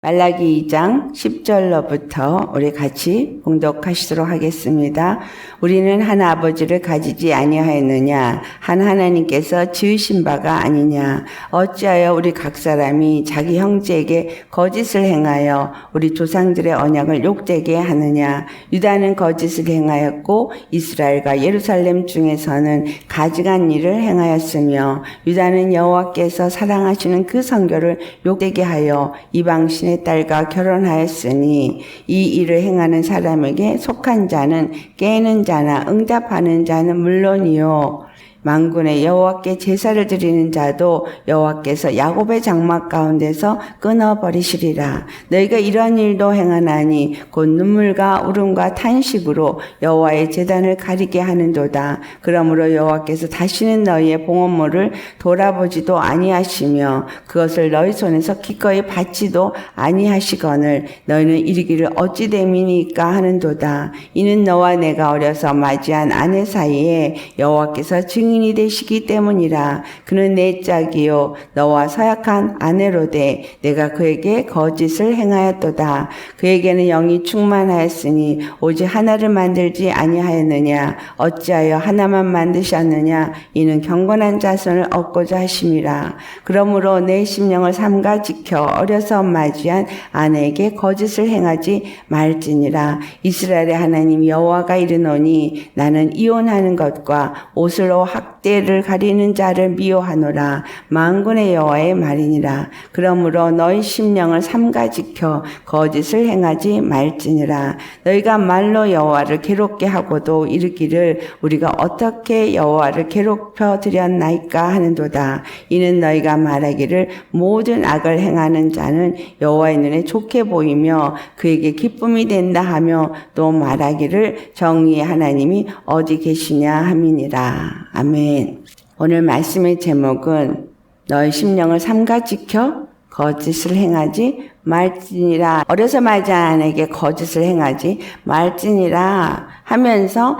말라기 2장 10절로부터 우리 같이 봉독하시도록 하겠습니다. 우리는 한 아버지를 가지지 아니하였느냐? 한 하나님께서 지으신 바가 아니냐? 어찌하여 우리 각 사람이 자기 형제에게 거짓을 행하여 우리 조상들의 언약을 욕되게 하느냐? 유다는 거짓을 행하였고 이스라엘과 예루살렘 중에서는 가증한 일을 행하였으며 유다는 여호와께서 사랑하시는 그 성결을 욕되게 하여 이방신의 딸과 결혼하였으니 이 일을 행하는 사람에게 속한 자는 깨는 자나 응답하는 자는 물론이요 만군의 여호와께 제사를 드리는 자도 여호와께서 야곱의 장막 가운데서 끊어버리시리라. 너희가 이런 일도 행하나니 곧 눈물과 울음과 탄식으로 여호와의 제단을 가리게 하는도다. 그러므로 여호와께서 다시는 너희의 봉헌물을 돌아보지도 아니하시며 그것을 너희 손에서 기꺼이 받지도 아니하시거늘 너희는 이르기를 어찌 됨이니까 하는도다. 이는 너와 내가 어려서 맞이한 아내 사이에 여호와께서 증인이 되시기 때문이라. 그는 내 짝이요 너와 서약한 아내로되 내가 그에게 거짓을 행하였도다. 그에게는 영이 충만하였으니 오직 하나를 만들지 아니하였느냐? 어찌하여 하나만 만드셨느냐? 이는 경건한 자손을 얻고자 하심이라. 그러므로 내 심령을 삼가 지켜 어려서 맞이한 아내에게 거짓을 행하지 말지니라. 이스라엘의 하나님 여호와가 이르노니 나는 이혼하는 것과 옷으로 학대를 가리는 자를 미워하노라. 만군의 여호와의 말이니라. 그러므로 너희 심령을 삼가 지켜 거짓을 행하지 말지니라. 너희가 말로 여호와를 괴롭게 하고도 이르기를 우리가 어떻게 여호와를 괴롭혀 드렸나이까 하는도다. 이는 너희가 말하기를 모든 악을 행하는 자는 여호와의 눈에 좋게 보이며 그에게 기쁨이 된다 하며 또 말하기를 정의의 하나님이 어디 계시냐 함이니라. 아멘. 오늘 말씀의 제목은 너희 심령을 삼가 지켜 거짓을 행하지 말지니라. 어려서 맞이한 아내에게 거짓을 행하지 말지니라 하면서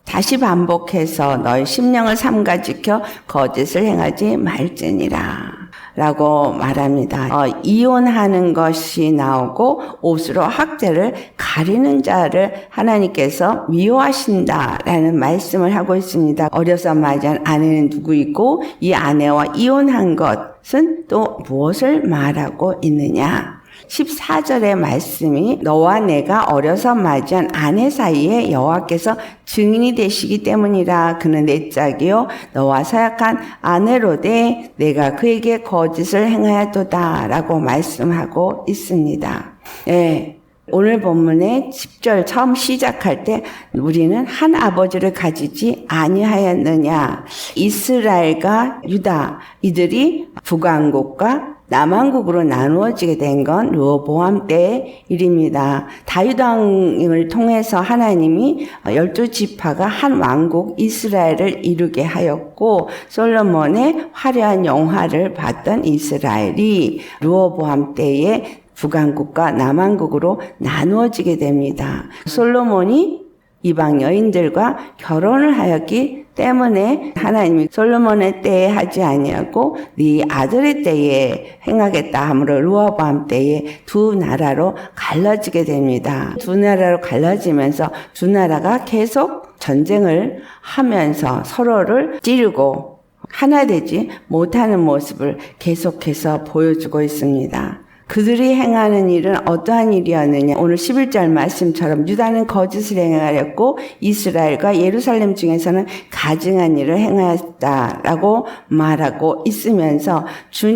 다시 반복해서 너희 심령을 삼가 지켜 거짓을 행하지 말지니라 라고 말합니다. 이혼하는 것이 나오고 옷으로 학대를 가리는 자를 하나님께서 미워하신다라는 말씀을 하고 있습니다. 어려서 맞이한 아내는 누구이고 이 아내와 이혼한 것은 또 무엇을 말하고 있느냐? 14절의 말씀이 너와 내가 어려서 맞이한 아내 사이에 여호와께서 증인이 되시기 때문이라. 그는 내 짝이요 너와 서약한 아내로되 내가 그에게 거짓을 행하였도다 라고 말씀하고 있습니다. 네. 오늘 본문의 10절 처음 시작할 때 우리는 한 아버지를 가지지 아니하였느냐. 이스라엘과 유다 이들이 북왕국과 남왕국으로 나누어지게 된 건 르호보암 때의 일입니다. 다윗 왕을 통해서 하나님이 12지파가 한 왕국 이스라엘을 이루게 하였고 솔로몬의 화려한 영화를 봤던 이스라엘이 르호보암 때에 북왕국과 남왕국으로 나누어지게 됩니다. 솔로몬이 이방 여인들과 결혼을 하였기 때문에 하나님이 솔로몬의 때에 하지 아니하고 네 아들의 때에 행하겠다 하므로 르호보암 때에 두 나라로 갈라지게 됩니다. 두 나라로 갈라지면서 두 나라가 계속 전쟁을 하면서 서로를 찌르고 하나 되지 못하는 모습을 계속해서 보여주고 있습니다. 그들이 행하는 일은 어떠한 일이었느냐. 오늘 11절 말씀처럼 유다는 거짓을 행하였고 이스라엘과 예루살렘 중에서는 가증한 일을 행하였다라고 말하고 있으면서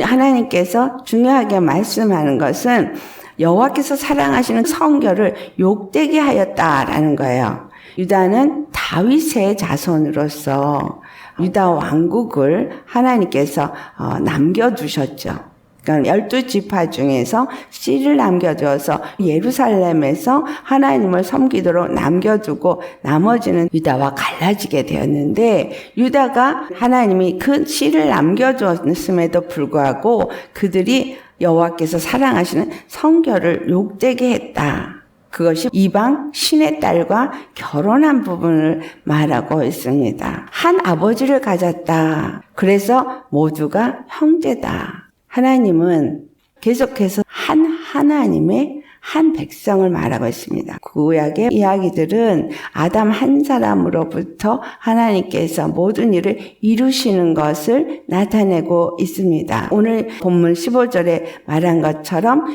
하나님께서 중요하게 말씀하는 것은 여호와께서 사랑하시는 성결을 욕되게 하였다라는 거예요. 유다는 다윗의 자손으로서 유다 왕국을 하나님께서 남겨두셨죠. 그러니까 12지파 중에서 씨를 남겨줘서 예루살렘에서 하나님을 섬기도록 남겨두고 나머지는 유다와 갈라지게 되었는데 유다가 하나님이 그 씨를 남겨줬음에도 불구하고 그들이 여호와께서 사랑하시는 성결을 욕되게 했다. 그것이 이방 신의 딸과 결혼한 부분을 말하고 있습니다. 한 아버지를 가졌다. 그래서 모두가 형제다. 하나님은 계속해서 한 하나님의 한 백성을 말하고 있습니다. 구약의 이야기들은 아담 한 사람으로부터 하나님께서 모든 일을 이루시는 것을 나타내고 있습니다. 오늘 본문 15절에 말한 것처럼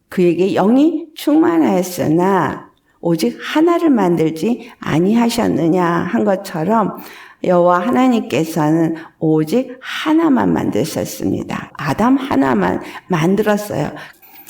그에게 영이 충만하였으나 오직 하나를 만들지 아니하셨느냐 한 것처럼 여호와 하나님께서는 오직 하나만 만드셨습니다. 아담 하나만 만들었어요.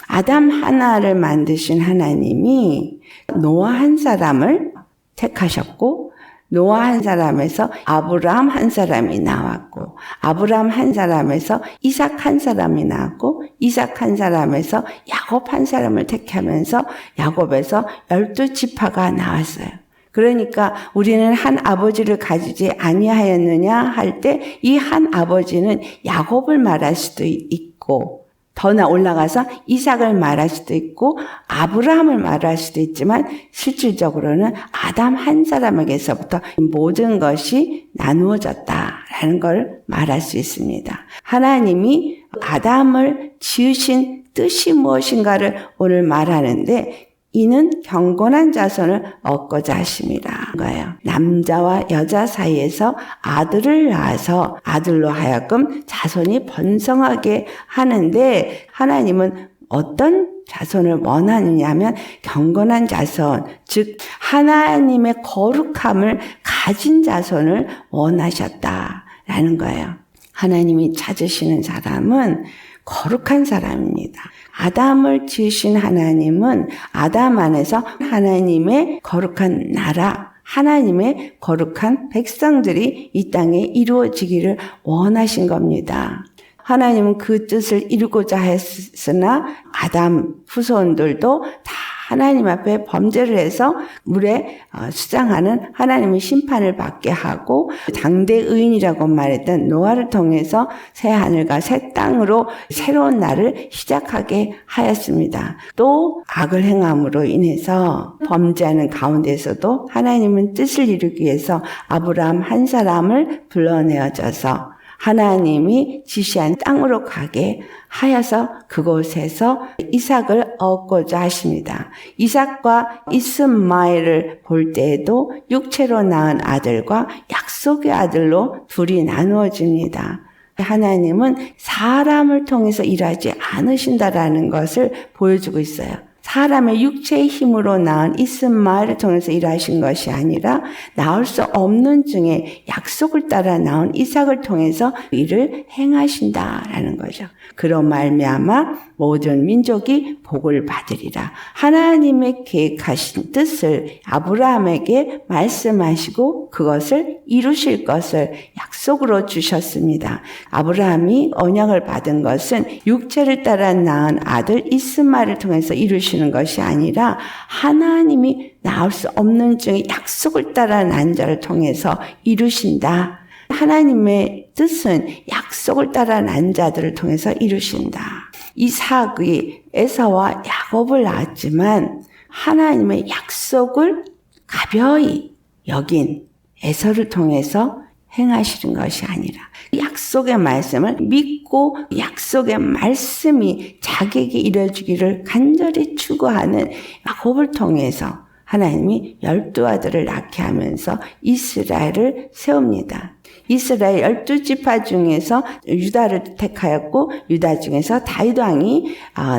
아담 하나를 만드신 하나님이 노아 한 사람을 택하셨고 노아 한 사람에서 아브라함 한 사람이 나왔고 아브라함 한 사람에서 이삭 한 사람이 나왔고 이삭 한 사람에서 야곱 한 사람을 택하면서 야곱에서 12지파가 나왔어요. 그러니까 우리는 한 아버지를 가지지 아니하였느냐 할 때 이 한 아버지는 야곱을 말할 수도 있고 더 올라가서 이삭을 말할 수도 있고 아브라함을 말할 수도 있지만 실질적으로는 아담 한 사람에게서부터 모든 것이 나누어졌다라는 걸 말할 수 있습니다. 하나님이 아담을 지으신 뜻이 무엇인가를 오늘 말하는데 이는 경건한 자손을 얻고자 하심이라 거예요. 남자와 여자 사이에서 아들을 낳아서 아들로 하여금 자손이 번성하게 하는데 하나님은 어떤 자손을 원하느냐 하면 경건한 자손, 즉 하나님의 거룩함을 가진 자손을 원하셨다라는 거예요. 하나님이 찾으시는 사람은 거룩한 사람입니다. 아담을 지으신 하나님은 아담 안에서 하나님의 거룩한 나라, 하나님의 거룩한 백성들이 이 땅에 이루어지기를 원하신 겁니다. 하나님은 그 뜻을 이루고자 했으나 아담 후손들도 다 하나님 앞에 범죄를 해서 물에 수장하는 하나님의 심판을 받게 하고 당대 의인이라고 말했던 노아를 통해서 새 하늘과 새 땅으로 새로운 날을 시작하게 하였습니다. 또 악을 행함으로 인해서 범죄하는 가운데서도 하나님은 뜻을 이루기 위해서 아브라함 한 사람을 불러내어져서 하나님이 지시한 땅으로 가게 하여서 그곳에서 이삭을 얻고자 하십니다. 이삭과 이스마엘을 볼 때에도 육체로 낳은 아들과 약속의 아들로 둘이 나누어집니다. 하나님은 사람을 통해서 일하지 않으신다라는 것을 보여주고 있어요. 사람의 육체의 힘으로 낳은 이스마엘을 통해서 일하신 것이 아니라 나올 수 없는 중에 약속을 따라 낳은 이삭을 통해서 일을 행하신다라는 거죠. 그로 말미암아 모든 민족이 복을 받으리라. 하나님의 계획하신 뜻을 아브라함에게 말씀하시고 그것을 이루실 것을 약속으로 주셨습니다. 아브라함이 언약을 받은 것은 육체를 따라 낳은 아들 이스마엘을 통해서 이루시는 것이 아니라 하나님이 나올 수 없는 중에 약속을 따라 난 자를 통해서 이루신다. 하나님의 뜻은 약속을 따라 난 자들을 통해서 이루신다. 이삭이 에사와 야곱을 낳았지만 하나님의 약속을 가벼이 여긴 에서를 통해서 행하시는 것이 아니라 약속의 말씀을 믿고 약속의 말씀이 자기에게 이루어지기를 간절히 추구하는 야곱을 통해서 하나님이 12아들을 낳게 하면서 이스라엘을 세웁니다. 이스라엘 12지파 중에서 유다를 택하였고 유다 중에서 다윗 왕이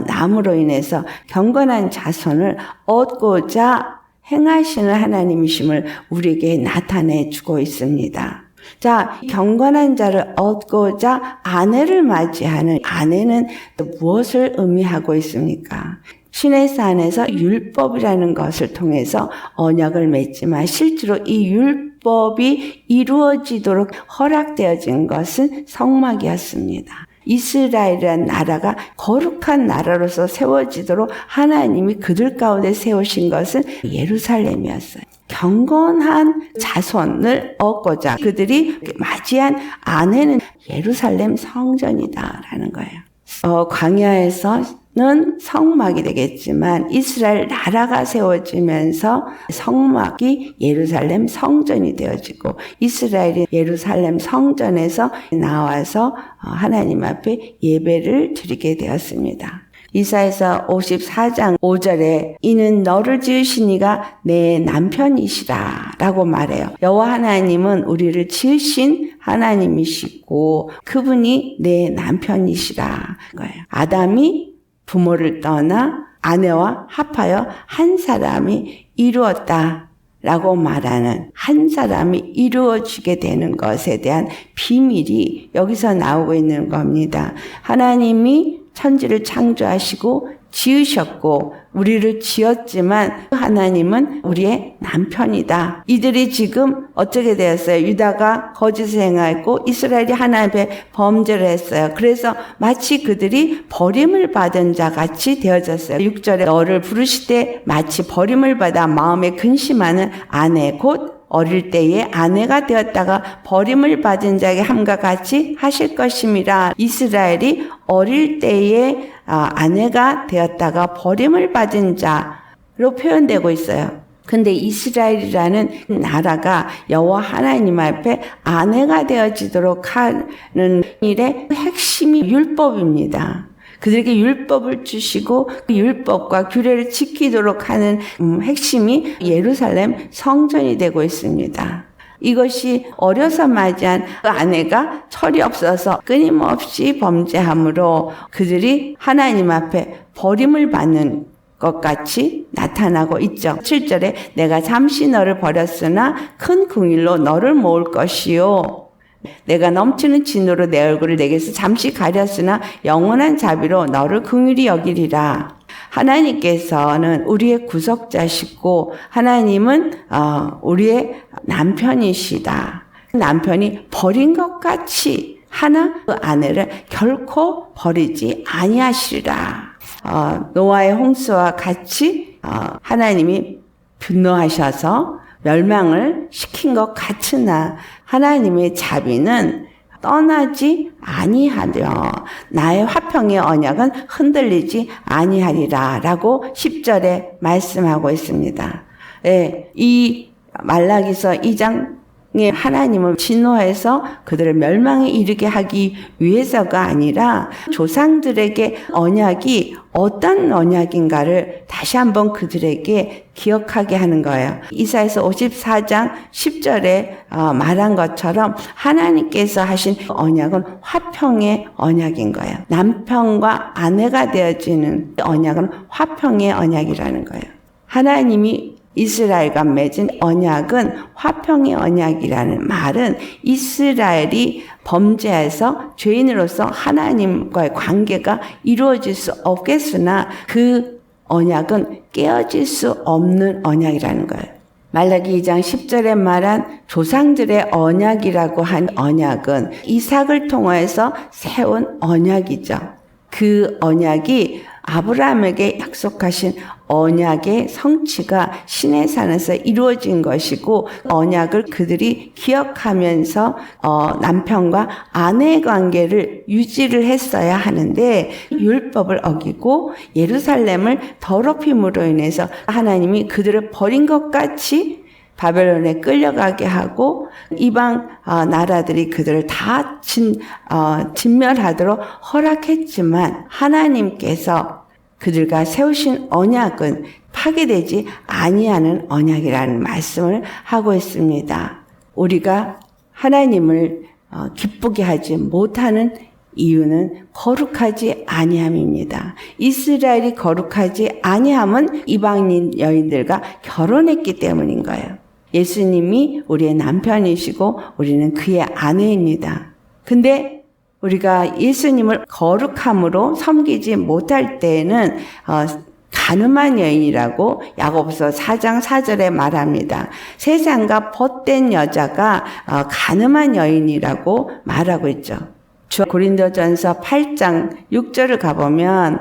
남으로 인해서 경건한 자손을 얻고자 행하시는 하나님이심을 우리에게 나타내 주고 있습니다. 자, 경건한 자를 얻고자 아내를 맞이하는 아내는 또 무엇을 의미하고 있습니까? 시내산에서 율법이라는 것을 통해서 언약을 맺지만 실제로 이 율법이 이루어지도록 허락되어진 것은 성막이었습니다. 이스라엘이라는 나라가 거룩한 나라로서 세워지도록 하나님이 그들 가운데 세우신 것은 예루살렘이었어요. 경건한 자손을 얻고자 그들이 맞이한 아내는 예루살렘 성전이다라는 거예요. 광야에서는 성막이 되겠지만 이스라엘 나라가 세워지면서 성막이 예루살렘 성전이 되어지고 이스라엘이 예루살렘 성전에서 나와서 하나님 앞에 예배를 드리게 되었습니다. 이사야서 54장 5절에 이는 너를 지으신 이가 내 남편이시라 라고 말해요. 여호와 하나님은 우리를 지으신 하나님이시고 그분이 내 남편이시라 거예요. 아담이 부모를 떠나 아내와 합하여 한 사람이 이루었다 라고 말하는 한 사람이 이루어지게 되는 것에 대한 비밀이 여기서 나오고 있는 겁니다. 하나님이 천지를 창조하시고 지으셨고 우리를 지었지만 하나님은 우리의 남편이다. 이들이 지금 어떻게 되었어요? 유다가 거짓을 행하고 이스라엘이 하나님 앞에 범죄를 했어요. 그래서 마치 그들이 버림을 받은 자 같이 되어졌어요. 6절에 너를 부르실 때 마치 버림을 받아 마음에 근심하는 아내 곧 어릴 때에 아내가 되었다가 버림을 받은 자에게 함과 같이 하실 것임이라. 이스라엘이 어릴 때에 아내가 되었다가 버림을 받은 자로 표현되고 있어요. 근데 이스라엘이라는 나라가 여호와 하나님 앞에 아내가 되어지도록 하는 일의 핵심이 율법입니다. 그들에게 율법을 주시고 그 율법과 규례를 지키도록 하는 핵심이 예루살렘 성전이 되고 있습니다. 이것이 어려서 맞이한 그 아내가 철이 없어서 끊임없이 범죄함으로 그들이 하나님 앞에 버림을 받는 것 같이 나타나고 있죠. 7절에 내가 잠시 너를 버렸으나 큰 긍휼로 너를 모을 것이요. 내가 넘치는 진노로 내 얼굴을 내게서 잠시 가렸으나 영원한 자비로 너를 긍휼히 여기리라. 하나님께서는 우리의 구속자시고 하나님은 우리의 남편이시다. 남편이 버린 것 같이 하나 그 아내를 결코 버리지 아니하시리라. 노아의 홍수와 같이 하나님이 분노하셔서 멸망을 시킨 것 같으나 하나님의 자비는 떠나지 아니하며 나의 화평의 언약은 흔들리지 아니하리라 라고 10절에 말씀하고 있습니다. 네, 이 말라기서 2장에 하나님을 진노해서 그들을 멸망에 이르게 하기 위해서가 아니라 조상들에게 언약이 어떤 언약인가를 다시 한번 그들에게 기억하게 하는 거예요. 이사야서 54장 10절에 말한 것처럼 하나님께서 하신 언약은 화평의 언약인 거예요. 남편과 아내가 되어지는 언약은 화평의 언약이라는 거예요. 하나님이 이스라엘과 맺은 언약은 화평의 언약이라는 말은 이스라엘이 범죄해서 죄인으로서 하나님과의 관계가 이루어질 수 없겠으나 그 언약은 깨어질 수 없는 언약이라는 거예요. 말라기 2장 10절에 말한 조상들의 언약이라고 한 언약은 이삭을 통해서 세운 언약이죠. 그 언약이 아브라함에게 약속하신 언약의 성취가 시내산에서 이루어진 것이고 언약을 그들이 기억하면서 남편과 아내의 관계를 유지를 했어야 하는데 율법을 어기고 예루살렘을 더럽힘으로 인해서 하나님이 그들을 버린 것 같이 바벨론에 끌려가게 하고 이방 나라들이 그들을 다 진멸하도록 허락했지만 하나님께서 그들과 세우신 언약은 파괴되지 아니하는 언약이라는 말씀을 하고 있습니다. 우리가 하나님을 기쁘게 하지 못하는 이유는 거룩하지 아니함입니다. 이스라엘이 거룩하지 아니함은 이방인 여인들과 결혼했기 때문인 거예요. 예수님이 우리의 남편이시고 우리는 그의 아내입니다. 근데 우리가 예수님을 거룩함으로 섬기지 못할 때에는 가늠한 여인이라고 야고보서 4장 4절에 말합니다. 세상과 벗된 여자가 가늠한 여인이라고 말하고 있죠. 고린도전서 8장 6절을 가보면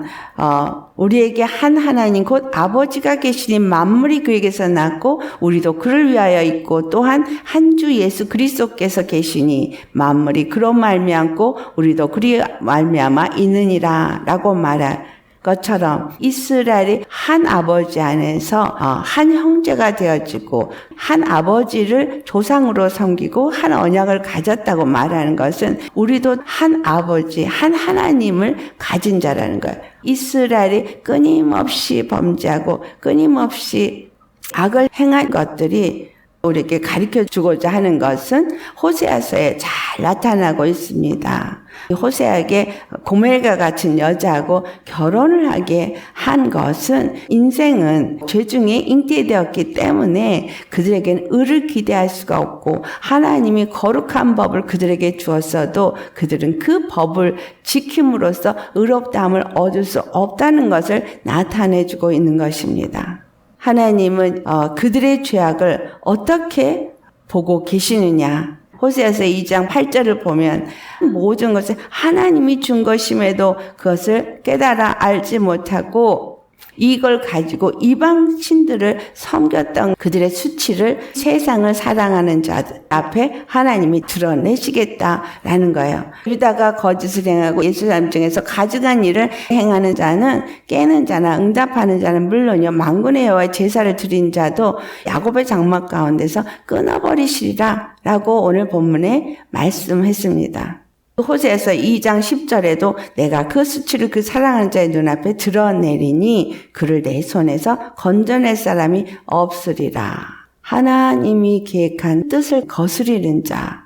우리에게 한 하나님 곧 아버지가 계시니 만물이 그에게서 났고 우리도 그를 위하여 있고 또한 한 주 예수 그리스도께서 계시니 만물이 그로 말미암고 우리도 그리 말미암아 있느니라 라고 말하고 것처럼 이스라엘이 한 아버지 안에서 한 형제가 되어지고 한 아버지를 조상으로 섬기고 한 언약을 가졌다고 말하는 것은 우리도 한 아버지, 한 하나님을 가진 자라는 거예요. 이스라엘이 끊임없이 범죄하고 끊임없이 악을 행한 것들이 우리에게 가르쳐주고자 하는 것은 호세아서에 잘 나타나고 있습니다. 호세아에게 고멜과 같은 여자하고 결혼을 하게 한 것은 인생은 죄 중에 잉태되었기 때문에 그들에게는 의를 기대할 수가 없고 하나님이 거룩한 법을 그들에게 주었어도 그들은 그 법을 지킴으로써 의롭다함을 얻을 수 없다는 것을 나타내주고 있는 것입니다. 하나님은 그들의 죄악을 어떻게 보고 계시느냐. 호세아서 2장 8절을 보면 모든 것을 하나님이 준 것임에도 그것을 깨달아 알지 못하고 이걸 가지고 이방 신들을 섬겼던 그들의 수치를 세상을 사랑하는 자들 앞에 하나님이 드러내시겠다라는 거예요. 유다가 거짓을 행하고 예루살렘 중에서 가증한 일을 행하는 자는 깨는 자나 응답하는 자는 물론이요 만군의 여호와의 제사를 드린 자도 야곱의 장막 가운데서 끊어버리시리라 라고 오늘 본문에 말씀했습니다. 호세아서 2장 10절에도 내가 그 수치를 그 사랑하는 자의 눈앞에 드러내리니 그를 내 손에서 건져낼 사람이 없으리라. 하나님이 계획한 뜻을 거스리는 자,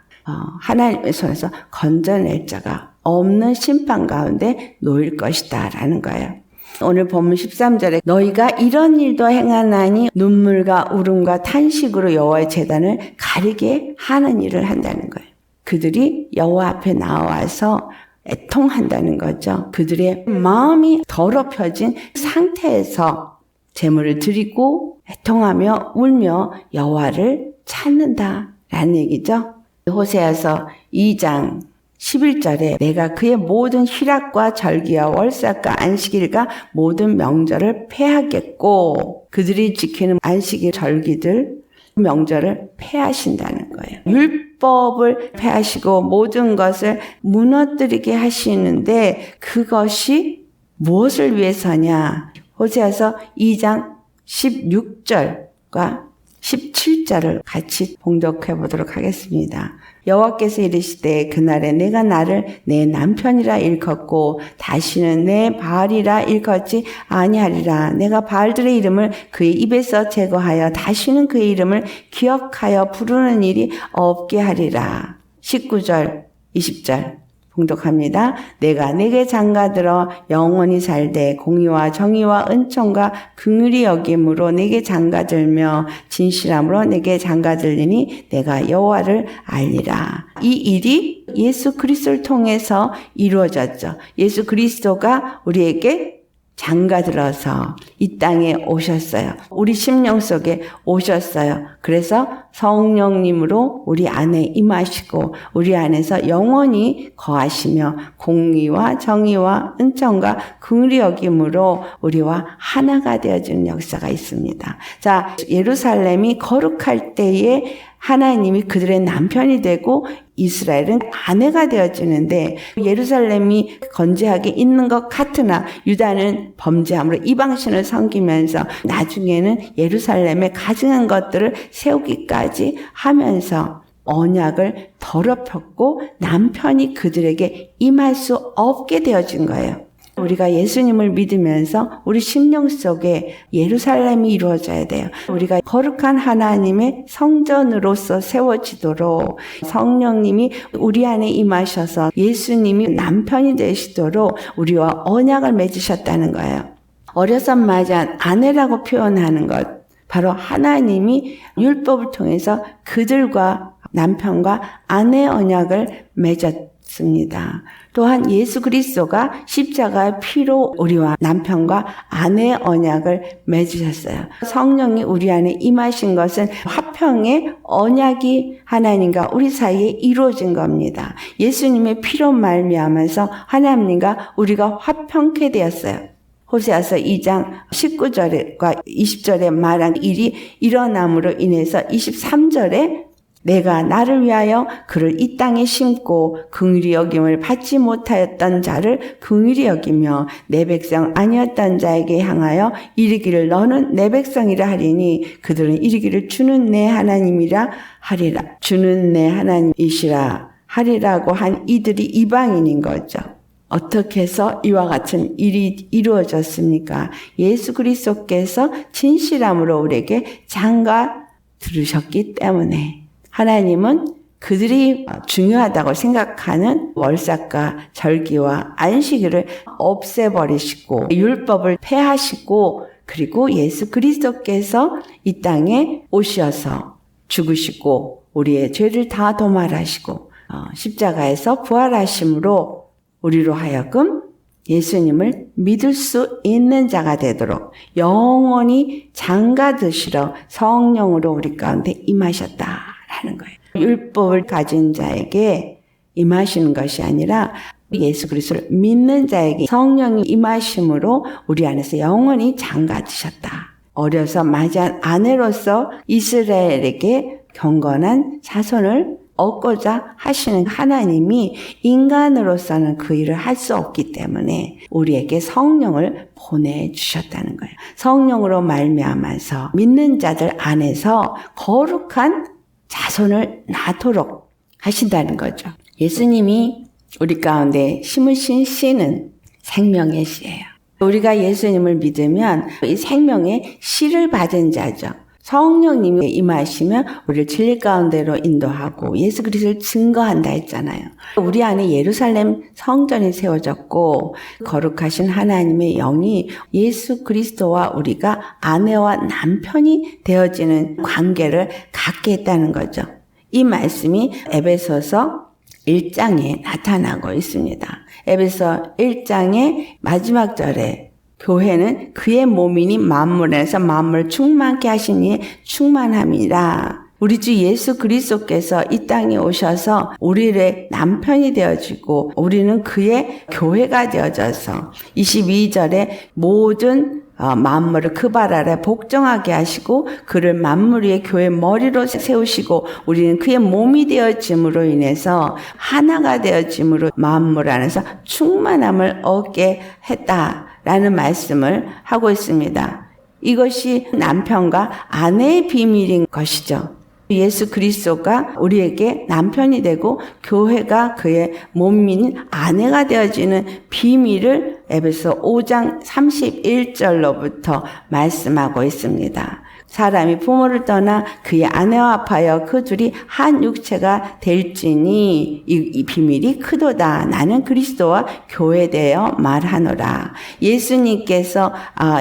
하나님의 손에서 건져낼 자가 없는 심판 가운데 놓일 것이다 라는 거예요. 오늘 본문 13절에 너희가 이런 일도 행하나니 눈물과 울음과 탄식으로 여호와의 제단을 가리게 하는 일을 한다는 거예요. 그들이 여호와 앞에 나와서 애통한다는 거죠. 그들의 마음이 더럽혀진 상태에서 제물을 드리고 애통하며 울며 여호와를 찾는다라는 얘기죠. 호세아서 2장 11절에 내가 그의 모든 희락과 절기와 월삭과 안식일과 모든 명절을 폐하겠고 그들이 지키는 안식일 절기들 명절을 폐하신다는 거예요. 율법을 폐하시고 모든 것을 무너뜨리게 하시는데 그것이 무엇을 위해서냐? 호세아서 2장 16절과 17절을 같이 봉독해 보도록 하겠습니다. 여호와께서 이르시되 그날에 내가 나를 내 남편이라 일컫고 다시는 내 바알이라 일컫지 아니하리라. 내가 바알들의 이름을 그의 입에서 제거하여 다시는 그의 이름을 기억하여 부르는 일이 없게 하리라. 19절 20절 봉독합니다. 내가 내게 장가들어 영원히 살되 공의와 정의와 은총과 긍휼히 여김으로 내게 장가들며 진실함으로 내게 장가들리니 내가 여호와를 알리라. 이 일이 예수 그리스도를 통해서 이루어졌죠. 예수 그리스도가 우리에게 장가들어서 이 땅에 오셨어요. 우리 심령 속에 오셨어요. 그래서 성령님으로 우리 안에 임하시고 우리 안에서 영원히 거하시며 공의와 정의와 은총과 긍휼히 여김으로 우리와 하나가 되어지는 역사가 있습니다. 자, 예루살렘이 거룩할 때에 하나님이 그들의 남편이 되고 이스라엘은 아내가 되어지는데 예루살렘이 건재하게 있는 것 같으나 유다는 범죄함으로 이방신을 섬기면서 나중에는 예루살렘에 가증한 것들을 세우기까지 하면서 언약을 더럽혔고 남편이 그들에게 임할 수 없게 되어진 거예요. 우리가 예수님을 믿으면서 우리 심령 속에 예루살렘이 이루어져야 돼요. 우리가 거룩한 하나님의 성전으로서 세워지도록 성령님이 우리 안에 임하셔서 예수님이 남편이 되시도록 우리와 언약을 맺으셨다는 거예요. 어려서 맞이한 아내라고 표현하는 것, 바로 하나님이 율법을 통해서 그들과 남편과 아내 언약을 맺었습니다. 또한 예수 그리스도가 십자가의 피로 우리와 남편과 아내의 언약을 맺으셨어요. 성령이 우리 안에 임하신 것은 화평의 언약이 하나님과 우리 사이에 이루어진 겁니다. 예수님의 피로 말미암아서 하나님과 우리가 화평케 되었어요. 호세아서 2장 19절과 20절에 말한 일이 일어남으로 인해서 23절에 내가 나를 위하여 그를 이 땅에 심고 긍휼히 여김을 받지 못하였던 자를 긍휼히 여기며 내 백성 아니었던 자에게 향하여 이르기를 너는 내 백성이라 하리니 그들은 이르기를 주는 내 하나님이라 하리라. 주는 내 하나님이시라 하리라고 한 이들이 이방인인 거죠. 어떻게 해서 이와 같은 일이 이루어졌습니까? 예수 그리스도께서 진실함으로 우리에게 장가 들으셨기 때문에 하나님은 그들이 중요하다고 생각하는 월삭과 절기와 안식일을 없애버리시고 율법을 폐하시고 그리고 예수 그리스도께서 이 땅에 오셔서 죽으시고 우리의 죄를 다 도말하시고 십자가에서 부활하심으로 우리로 하여금 예수님을 믿을 수 있는 자가 되도록 영원히 장가드시러 성령으로 우리 가운데 임하셨다라는 거예요. 율법을 가진 자에게 임하시는 것이 아니라 예수 그리스도를 믿는 자에게 성령이 임하심으로 우리 안에서 영원히 장가드셨다. 어려서 맞이한 아내로서 이스라엘에게 경건한 자손을 얻고자 하시는 하나님이 인간으로서는 그 일을 할 수 없기 때문에 우리에게 성령을 보내주셨다는 거예요. 성령으로 말미암아서 믿는 자들 안에서 거룩한 자손을 낳도록 하신다는 거죠. 예수님이 우리 가운데 심으신 씨는 생명의 씨예요. 우리가 예수님을 믿으면 이 생명의 씨를 받은 자죠. 성령님이 임하시면 우리를 진리 가운데로 인도하고 예수 그리스도를 증거한다 했잖아요. 우리 안에 예루살렘 성전이 세워졌고 거룩하신 하나님의 영이 예수 그리스도와 우리가 아내와 남편이 되어지는 관계를 갖게 했다는 거죠. 이 말씀이 에베소서 1장에 나타나고 있습니다. 에베소 1장의 마지막 절에 교회는 그의 몸이니 만물 안에서 만물을 충만케 하신 이의 충만함이라. 우리 주 예수 그리스도께서 이 땅에 오셔서 우리의 남편이 되어지고 우리는 그의 교회가 되어져서 22절에 모든 만물을 그 발 아래 복종하게 하시고 그를 만물 위의 교회 머리로 세우시고 우리는 그의 몸이 되어짐으로 인해서 하나가 되어짐으로 만물 안에서 충만함을 얻게 했다라는 말씀을 하고 있습니다. 이것이 남편과 아내의 비밀인 것이죠. 예수 그리스도가 우리에게 남편이 되고 교회가 그의 몸인 아내가 되어지는 비밀을 에베소 5장 31절로부터 말씀하고 있습니다. 사람이 부모를 떠나 그의 아내와 합하여 그 둘이 한 육체가 될지니 이 비밀이 크도다. 나는 그리스도와 교회되어 말하노라. 예수님께서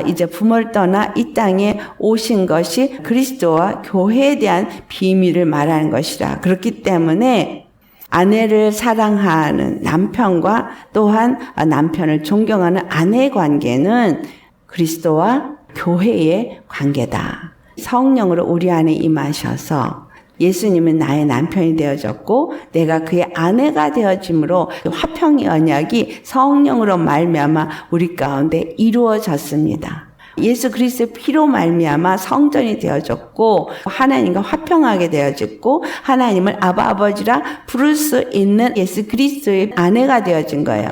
이제 부모를 떠나 이 땅에 오신 것이 그리스도와 교회에 대한 비밀을 말하는 것이라. 그렇기 때문에 아내를 사랑하는 남편과 또한 남편을 존경하는 아내의 관계는 그리스도와 교회의 관계다. 성령으로 우리 안에 임하셔서 예수님은 나의 남편이 되어졌고 내가 그의 아내가 되어짐으로 화평의 언약이 성령으로 말미암아 우리 가운데 이루어졌습니다. 예수 그리스도의 피로 말미암아 성전이 되어졌고 하나님과 화평하게 되어졌고 하나님을 아버지라 부를 수 있는 예수 그리스도의 아내가 되어진 거예요.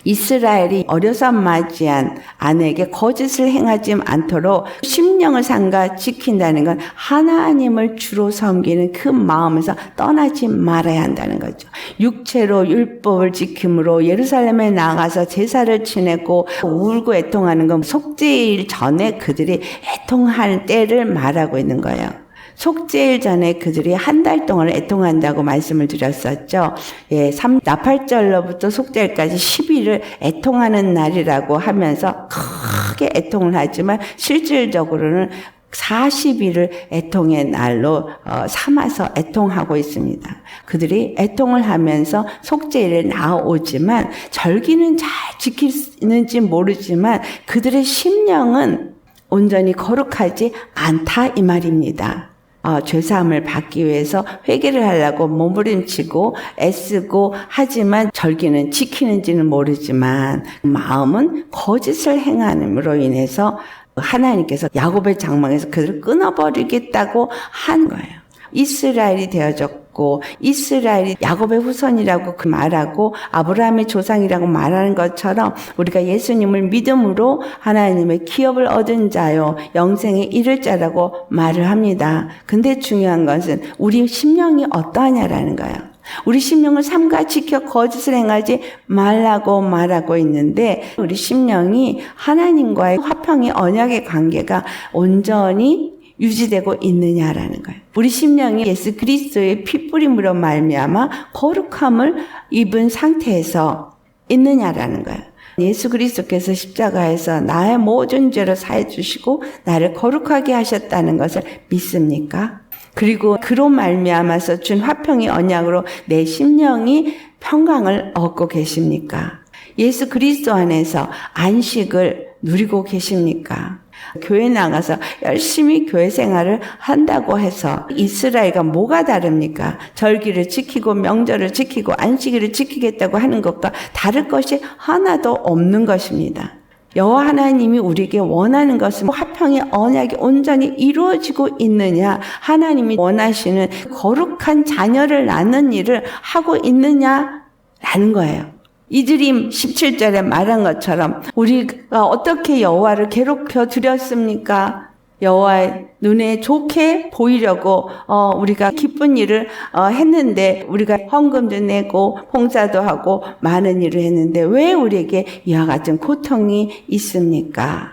이스라엘이 어려서 맞이한 아내에게 거짓을 행하지 않도록 심령을 삼가 지킨다는 건 하나님을 주로 섬기는 그 마음에서 떠나지 말아야 한다는 거죠. 육체로 율법을 지킴으로 예루살렘에 나가서 제사를 지내고 울고 애통하는 건 속죄일 전에 그들이 애통할 때를 말하고 있는 거예요. 속죄일 전에 그들이 한 달 동안 애통한다고 말씀을 드렸었죠. 나팔절로부터 속죄일까지 10일을 애통하는 날이라고 하면서 크게 애통을 하지만 실질적으로는 40일을 애통의 날로 삼아서 애통하고 있습니다. 그들이 애통을 하면서 속죄일에 나오지만 절기는 잘 지키는지 모르지만 그들의 심령은 온전히 거룩하지 않다 이 말입니다. 죄사함을 받기 위해서 회개를 하려고 몸부림치고 애쓰고 하지만 절기는 지키는지는 모르지만 마음은 거짓을 행함으로 인해서 하나님께서 야곱의 장막에서 그들을 끊어버리겠다고 한 거예요. 이스라엘이 되어졌고 고 이스라엘이 야곱의 후손이라고 말하고 아브라함의 조상이라고 말하는 것처럼 우리가 예수님을 믿음으로 하나님의 기업을 얻은 자요 영생에 이를 자라고 말을 합니다. 근데 중요한 것은 우리 심령이 어떠하냐라는 거예요. 우리 심령을 삼가 지켜 거짓을 행하지 말라고 말하고 있는데 우리 심령이 하나님과의 화평의 언약의 관계가 온전히 유지되고 있느냐라는 거예요. 우리 심령이 예수 그리스도의 피뿌림으로 말미암아 거룩함을 입은 상태에서 있느냐라는 거예요. 예수 그리스도께서 십자가에서 나의 모든 죄를 사해 주시고 나를 거룩하게 하셨다는 것을 믿습니까? 그리고 그로 말미암아서 준 화평의 언약으로 내 심령이 평강을 얻고 계십니까? 예수 그리스도 안에서 안식을 누리고 계십니까? 교회 나가서 열심히 교회 생활을 한다고 해서 이스라엘과 뭐가 다릅니까? 절기를 지키고 명절을 지키고 안식일을 지키겠다고 하는 것과 다를 것이 하나도 없는 것입니다. 여호와 하나님이 우리에게 원하는 것은 화평의 언약이 온전히 이루어지고 있느냐, 하나님이 원하시는 거룩한 자녀를 낳는 일을 하고 있느냐라는 거예요. 이드림 17절에 말한 것처럼 우리가 어떻게 여호와를 괴롭혀 드렸습니까? 여호와의 눈에 좋게 보이려고 우리가 기쁜 일을 했는데 우리가 헌금도 내고 봉사도 하고 많은 일을 했는데 왜 우리에게 이와 같은 고통이 있습니까?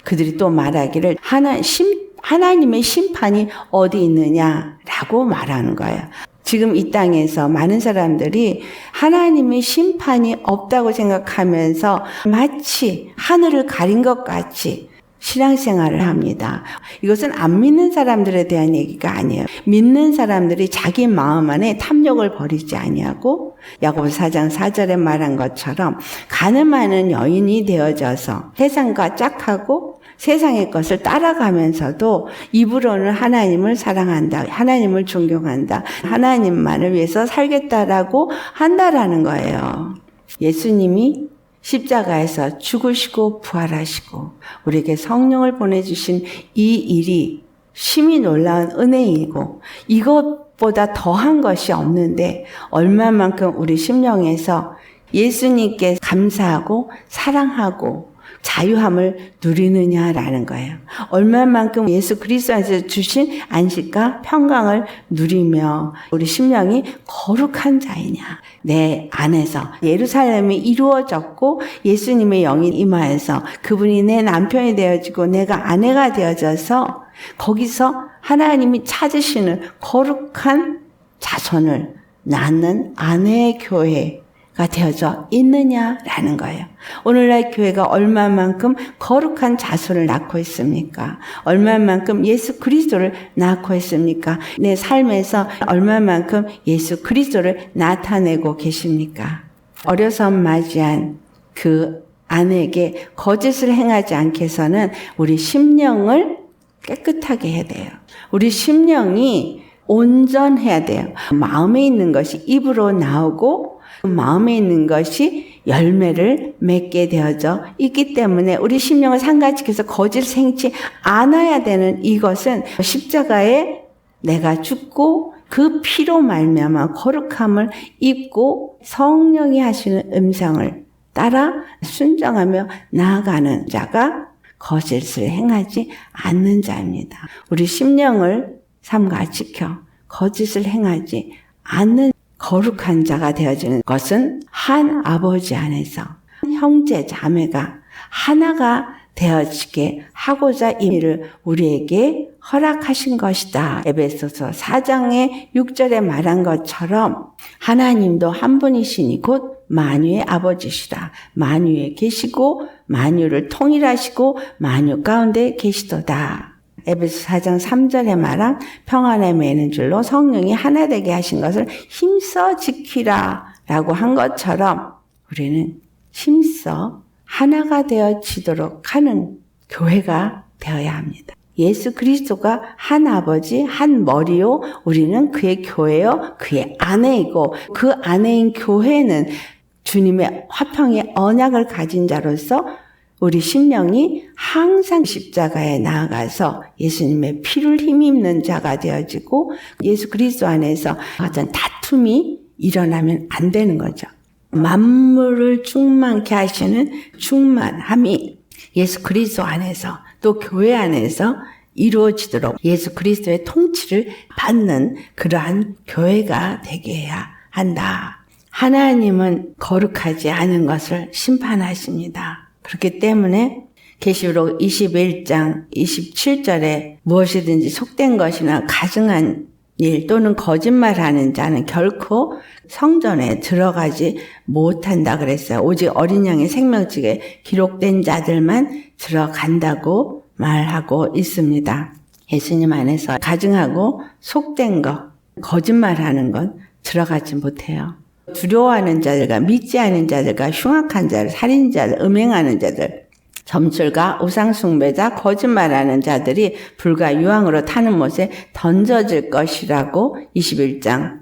그들이 또 말하기를 하나님의 심판이 어디 있느냐라고 말하는 거예요. 지금 이 땅에서 많은 사람들이 하나님의 심판이 없다고 생각하면서 마치 하늘을 가린 것 같이 신앙생활을 합니다. 이것은 안 믿는 사람들에 대한 얘기가 아니에요. 믿는 사람들이 자기 마음 안에 탐욕을 버리지 아니하고 야고보서 4장 4절에 말한 것처럼 가늠하는 여인이 되어져서 세상과 짝하고 세상의 것을 따라가면서도 입으로는 하나님을 사랑한다, 하나님을 존경한다, 하나님만을 위해서 살겠다라고 한다라는 거예요. 예수님이 십자가에서 죽으시고 부활하시고 우리에게 성령을 보내주신 이 일이 심히 놀라운 은혜이고 이것보다 더한 것이 없는데 얼마만큼 우리 심령에서 예수님께 감사하고 사랑하고 자유함을 누리느냐라는 거예요. 얼마만큼 예수 그리스도 안에서 주신 안식과 평강을 누리며 우리 심령이 거룩한 자이냐. 내 안에서 예루살렘이 이루어졌고 예수님의 영이 임하여서 그분이 내 남편이 되어지고 내가 아내가 되어져서 거기서 하나님이 찾으시는 거룩한 자손을 낳는 아내의 교회가 되어져 있느냐라는 거예요. 오늘날 교회가 얼마만큼 거룩한 자손을 낳고 있습니까? 얼마만큼 예수 그리스도를 낳고 있습니까? 내 삶에서 얼마만큼 예수 그리스도를 나타내고 계십니까? 어려서 맞이한 그 아내에게 거짓을 행하지 않게 해서는 우리 심령을 깨끗하게 해야 돼요. 우리 심령이 온전해야 돼요. 마음에 있는 것이 입으로 나오고 마음에 있는 것이 열매를 맺게 되어져 있기 때문에 우리 심령을 상가지켜서 거짓을 생치 않아야 되는 이것은 십자가에 내가 죽고 그 피로 말미암아 거룩함을 입고 성령이 하시는 음성을 따라 순종하며 나아가는 자가 거짓을 행하지 않는 자입니다. 우리 심령을 삼가지켜 거짓을 행하지 않는 거룩한 자가 되어지는 것은 한 아버지 안에서 형제 자매가 하나가 되어지게 하고자 이 일을 우리에게 허락하신 것이다. 에베소서 4장의 6절에 말한 것처럼 하나님도 한 분이시니 곧 만유의 아버지시라. 만유에 계시고 만유를 통일하시고 만유 가운데 계시도다. 에베소 4장 3절에 말한 평안에 매는 줄로 성령이 하나 되게 하신 것을 힘써 지키라 라고 한 것처럼 우리는 힘써 하나가 되어지도록 하는 교회가 되어야 합니다. 예수 그리스도가 한 아버지, 한 머리요. 우리는 그의 교회요. 그의 아내이고 그 아내인 교회는 주님의 화평의 언약을 가진 자로서 우리 심령이 항상 십자가에 나아가서 예수님의 피를 힘입는 자가 되어지고 예수 그리스도 안에서 어떤 다툼이 일어나면 안 되는 거죠. 만물을 충만케 하시는 충만함이 예수 그리스도 안에서 또 교회 안에서 이루어지도록 예수 그리스도의 통치를 받는 그러한 교회가 되게 해야 한다. 하나님은 거룩하지 않은 것을 심판하십니다. 그렇기 때문에 계시록 21장 27절에 무엇이든지 속된 것이나 가증한 일 또는 거짓말하는 자는 결코 성전에 들어가지 못한다 그랬어요. 오직 어린 양의 생명책에 기록된 자들만 들어간다고 말하고 있습니다. 예수님 안에서 가증하고 속된 것, 거짓말하는 건 들어가지 못해요. 두려워하는 자들과 믿지 않은 자들과 흉악한 자들, 살인자들, 음행하는 자들, 점술가, 우상숭배자, 거짓말하는 자들이 불과 유황으로 타는 못에 던져질 것이라고 21장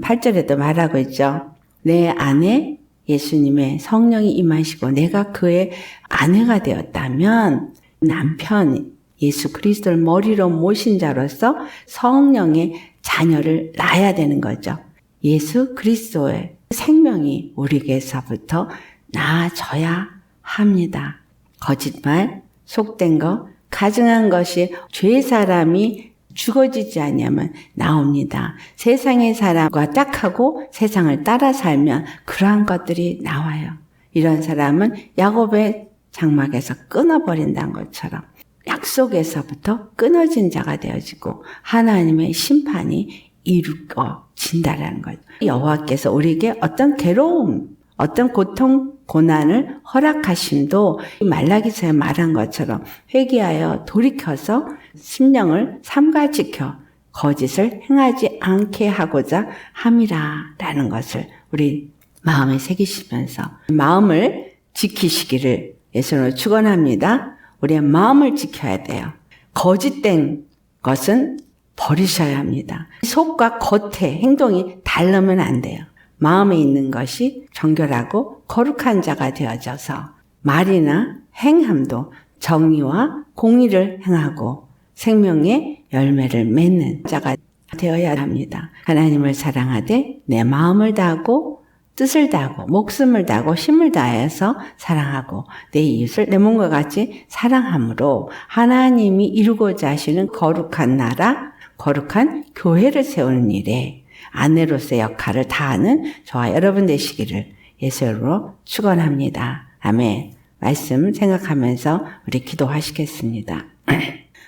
8절에도 말하고 있죠. 내 안에 예수님의 성령이 임하시고 내가 그의 아내가 되었다면 남편 예수 그리스도를 머리로 모신 자로서 성령의 자녀를 낳아야 되는 거죠. 예수 그리스도의 생명이 우리에게서부터 나아져야 합니다. 거짓말, 속된 것, 가증한 것이 죄의 사람이 죽어지지 않으면 나옵니다. 세상의 사람과 딱하고 세상을 따라 살면 그러한 것들이 나와요. 이런 사람은 야곱의 장막에서 끊어버린다는 것처럼 약속에서부터 끊어진 자가 되어지고 하나님의 심판이 이루어진다라는 거죠. 여호와께서 우리에게 어떤 괴로움, 어떤 고통, 고난을 허락하심도 말라기서에 말한 것처럼 회개하여 돌이켜서 심령을 삼가지켜 거짓을 행하지 않게 하고자 함이라라는 것을 우리 마음에 새기시면서 마음을 지키시기를 예수님으로 축원합니다. 우리의 마음을 지켜야 돼요. 거짓된 것은 버리셔야 합니다. 속과 겉의 행동이 다르면 안 돼요. 마음에 있는 것이 정결하고 거룩한 자가 되어져서 말이나 행함도 정의와 공의를 행하고 생명의 열매를 맺는 자가 되어야 합니다. 하나님을 사랑하되 내 마음을 다하고 뜻을 다하고 목숨을 다하고 힘을 다해서 사랑하고 내 이웃을 내 몸과 같이 사랑함으로 하나님이 이루고자 하시는 거룩한 나라, 거룩한 교회를 세우는 일에 아내로서의 역할을 다하는 저와 여러분 되시기를 예수로 축원합니다. 아멘. 말씀 생각하면서 우리 기도하시겠습니다.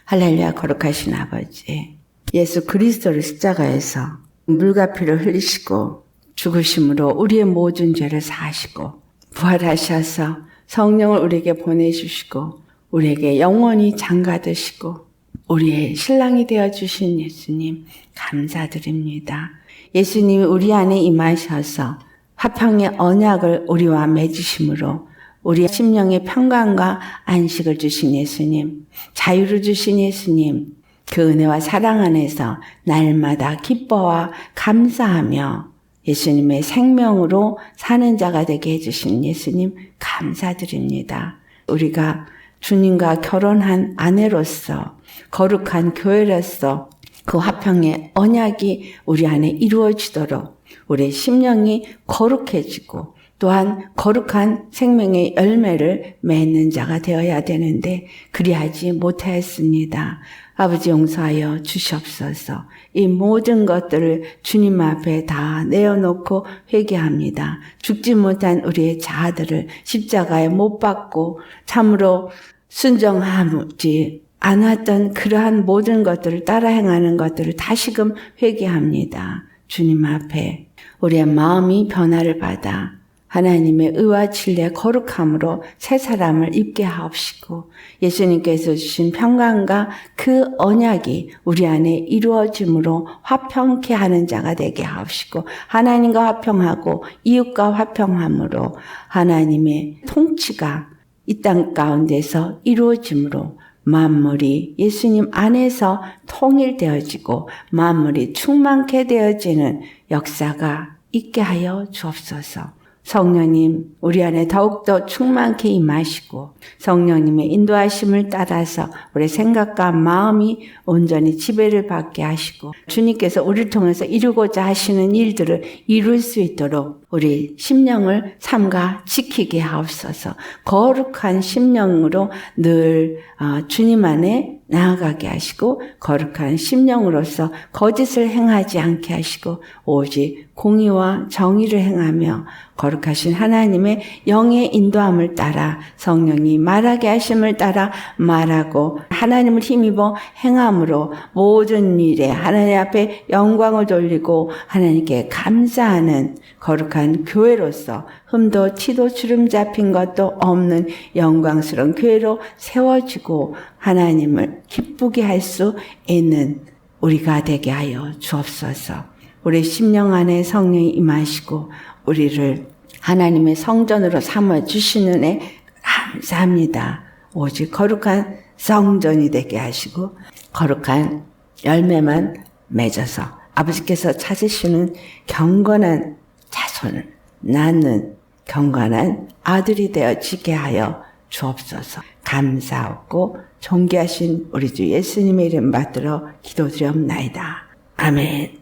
할렐루야. 거룩하신 아버지, 예수 그리스도를 십자가에서 물과 피를 흘리시고 죽으심으로 우리의 모든 죄를 사하시고 부활하셔서 성령을 우리에게 보내주시고 우리에게 영원히 장가드시고 우리의 신랑이 되어주신 예수님 감사드립니다. 예수님이 우리 안에 임하셔서 화평의 언약을 우리와 맺으심으로 우리의 심령의 평강과 안식을 주신 예수님, 자유를 주신 예수님, 그 은혜와 사랑 안에서 날마다 기뻐와 감사하며 예수님의 생명으로 사는 자가 되게 해주신 예수님 감사드립니다. 우리가 주님과 결혼한 아내로서 거룩한 교회로서 그 화평의 언약이 우리 안에 이루어지도록 우리의 심령이 거룩해지고 또한 거룩한 생명의 열매를 맺는 자가 되어야 되는데 그리하지 못하였습니다. 아버지 용서하여 주시옵소서. 이 모든 것들을 주님 앞에 다 내어놓고 회개합니다. 죽지 못한 우리의 자아들을 십자가에 못 박고 참으로 순종하지 않았던 그러한 모든 것들을 따라 행하는 것들을 다시금 회개합니다. 주님 앞에 우리의 마음이 변화를 받아 하나님의 의와 진리의 거룩함으로 새 사람을 입게 하옵시고 예수님께서 주신 평강과 그 언약이 우리 안에 이루어짐으로 화평케 하는 자가 되게 하옵시고 하나님과 화평하고 이웃과 화평함으로 하나님의 통치가 이 땅 가운데서 이루어짐으로 만물이 예수님 안에서 통일되어지고 만물이 충만케 되어지는 역사가 있게 하여 주옵소서. 성령님 우리 안에 더욱더 충만케 임하시고 성령님의 인도하심을 따라서 우리 생각과 마음이 온전히 지배를 받게 하시고 주님께서 우리를 통해서 이루고자 하시는 일들을 이룰 수 있도록 우리 심령을 삼가 지키게 하옵소서. 거룩한 심령으로 늘 주님 안에 나아가게 하시고 거룩한 심령으로서 거짓을 행하지 않게 하시고 오직 공의와 정의를 행하며 거룩하신 하나님의 영의 인도함을 따라 성령이 말하게 하심을 따라 말하고 하나님을 힘입어 행함으로 모든 일에 하나님 앞에 영광을 돌리고 하나님께 감사하는 거룩한 교회로서 흠도 티도 주름 잡힌 것도 없는 영광스러운 교회로 세워지고 하나님을 기쁘게 할 수 있는 우리가 되게 하여 주옵소서. 우리 심령 안에 성령이 임하시고 우리를 하나님의 성전으로 삼아주시는 은혜 감사합니다. 오직 거룩한 성전이 되게 하시고 거룩한 열매만 맺어서 아버지께서 찾으시는 경건한 자손을 낳는 경건한 아들이 되어지게 하여 주옵소서. 감사하고 존귀하신 우리 주 예수님의 이름 받들어 기도드리옵나이다. 아멘.